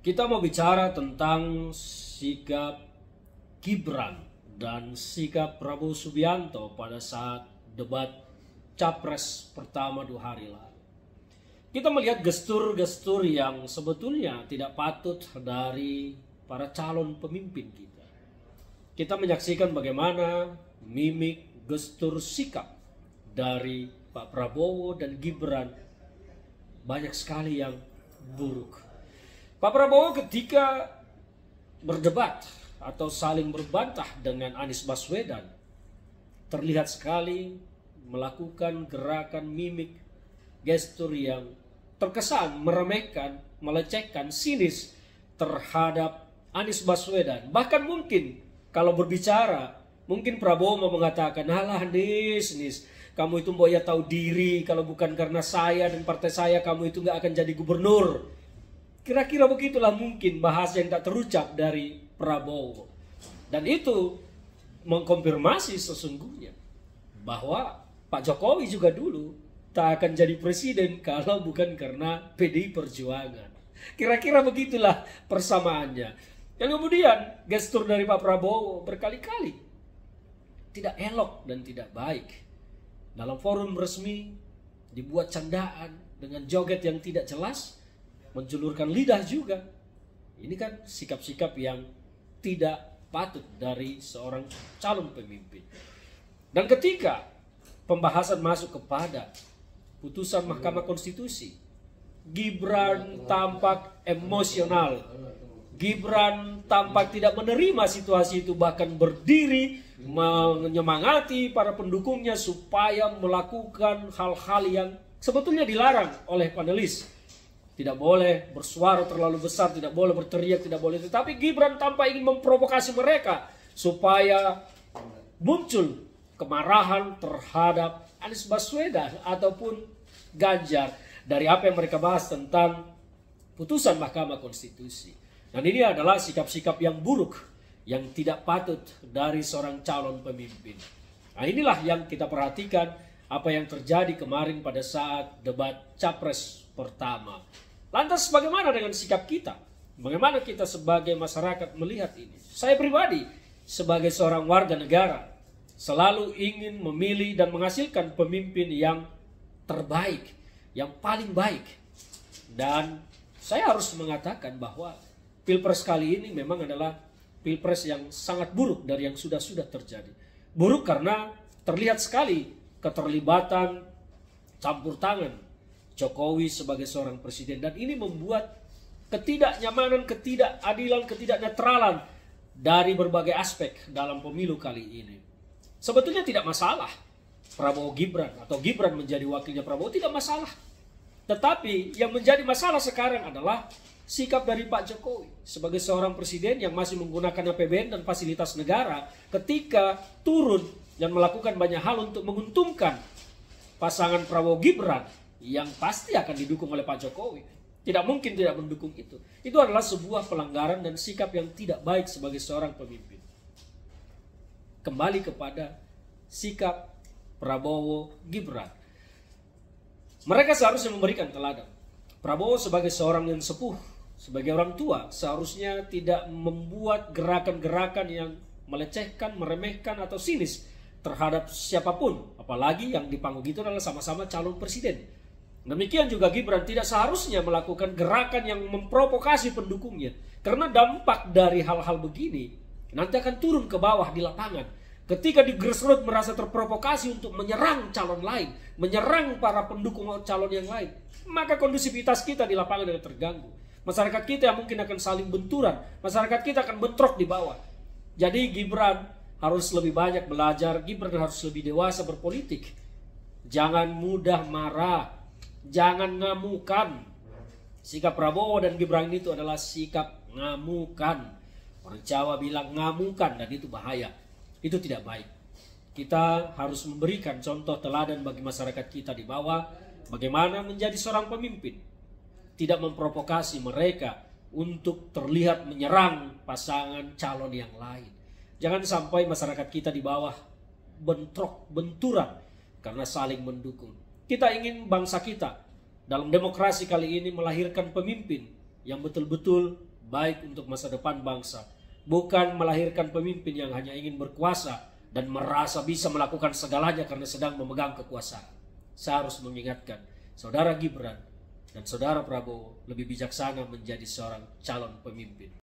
Kita mau bicara tentang sikap Gibran dan sikap Prabowo Subianto pada saat debat Capres pertama 2 hari lalu. Kita melihat gestur-gestur yang sebetulnya tidak patut dari para calon pemimpin kita. Kita menyaksikan bagaimana mimik, gestur, sikap dari Pak Prabowo dan Gibran banyak sekali yang buruk. Pak Prabowo ketika berdebat atau saling berbantah dengan Anies Baswedan terlihat sekali melakukan gerakan mimik, gestur yang terkesan meremehkan, melecehkan, sinis terhadap Anies Baswedan. Bahkan mungkin kalau berbicara, mungkin Prabowo mau mengatakan, "Alah Nis, kamu itu mau ya tahu diri, kalau bukan karena saya dan partai saya, kamu itu nggak akan jadi gubernur." Kira-kira begitulah mungkin bahasa yang tak terucap dari Prabowo. Dan itu mengkonfirmasi sesungguhnya bahwa Pak Jokowi juga dulu tak akan jadi presiden kalau bukan karena PDI Perjuangan. Kira-kira begitulah persamaannya. Dan kemudian gestur dari Pak Prabowo berkali-kali tidak elok dan tidak baik. Dalam forum resmi dibuat candaan dengan joget yang tidak jelas, menjulurkan lidah juga. Ini kan sikap-sikap yang tidak patut dari seorang calon pemimpin. Dan ketika pembahasan masuk kepada putusan Mahkamah Konstitusi, Gibran tampak emosional. Gibran tampak tidak menerima situasi itu, bahkan berdiri menyemangati para pendukungnya supaya melakukan hal-hal yang sebetulnya dilarang oleh panelis. Tidak boleh bersuara terlalu besar, tidak boleh berteriak, tidak boleh. Tetapi Gibran tanpa ingin memprovokasi mereka supaya muncul kemarahan terhadap Anies Baswedan ataupun Ganjar dari apa yang mereka bahas tentang putusan Mahkamah Konstitusi. Dan ini adalah sikap-sikap yang buruk, yang tidak patut dari seorang calon pemimpin. Nah, inilah yang kita perhatikan apa yang terjadi kemarin pada saat debat Capres pertama. Lantas bagaimana dengan sikap kita? Bagaimana kita sebagai masyarakat melihat ini? Saya pribadi sebagai seorang warga negara selalu ingin memilih dan menghasilkan pemimpin yang terbaik, yang paling baik. Dan saya harus mengatakan bahwa Pilpres kali ini memang adalah Pilpres yang sangat buruk dari yang sudah-sudah terjadi. Buruk karena terlihat sekali keterlibatan campur tangan Jokowi sebagai seorang presiden, dan ini membuat ketidaknyamanan, ketidakadilan, ketidaknetralan dari berbagai aspek dalam pemilu kali ini. Sebetulnya tidak masalah Prabowo Gibran atau Gibran menjadi wakilnya Prabowo, tidak masalah. Tetapi yang menjadi masalah sekarang adalah sikap dari Pak Jokowi sebagai seorang presiden yang masih menggunakan APBN dan fasilitas negara ketika turun dan melakukan banyak hal untuk menguntungkan pasangan Prabowo Gibran yang pasti akan didukung oleh Pak Jokowi. Tidak mungkin tidak mendukung itu. Itu adalah sebuah pelanggaran dan sikap yang tidak baik sebagai seorang pemimpin. Kembali kepada sikap Prabowo Gibran. Mereka seharusnya memberikan teladan. Prabowo sebagai seorang yang sepuh, sebagai orang tua, seharusnya tidak membuat gerakan-gerakan yang melecehkan, meremehkan, atau sinis terhadap siapapun. Apalagi yang di panggung itu adalah sama-sama calon presiden. Demikian juga Gibran tidak seharusnya melakukan gerakan yang memprovokasi pendukungnya. Karena dampak dari hal-hal begini nanti akan turun ke bawah di lapangan. Ketika di grassroots merasa terprovokasi untuk menyerang calon lain, menyerang para pendukung calon yang lain, maka kondusivitas kita di lapangan akan terganggu. Masyarakat kita yang mungkin akan saling benturan, masyarakat kita akan bentrok di bawah. Jadi Gibran harus lebih banyak belajar, Gibran harus lebih dewasa berpolitik. Jangan mudah marah, jangan ngamukan. Sikap Prabowo dan Gibran itu adalah sikap ngamukan. Orang Jawa bilang ngamukan, dan itu bahaya. Itu tidak baik. Kita harus memberikan contoh teladan bagi masyarakat kita di bawah, bagaimana menjadi seorang pemimpin. Tidak memprovokasi mereka untuk terlihat menyerang pasangan calon yang lain. Jangan sampai masyarakat kita di bawah bentrok, benturan karena saling mendukung. Kita ingin bangsa kita dalam demokrasi kali ini melahirkan pemimpin yang betul-betul baik untuk masa depan bangsa. Bukan melahirkan pemimpin yang hanya ingin berkuasa dan merasa bisa melakukan segalanya karena sedang memegang kekuasaan. Saya harus mengingatkan, Saudara Gibran dan Saudara Prabowo lebih bijaksana menjadi seorang calon pemimpin.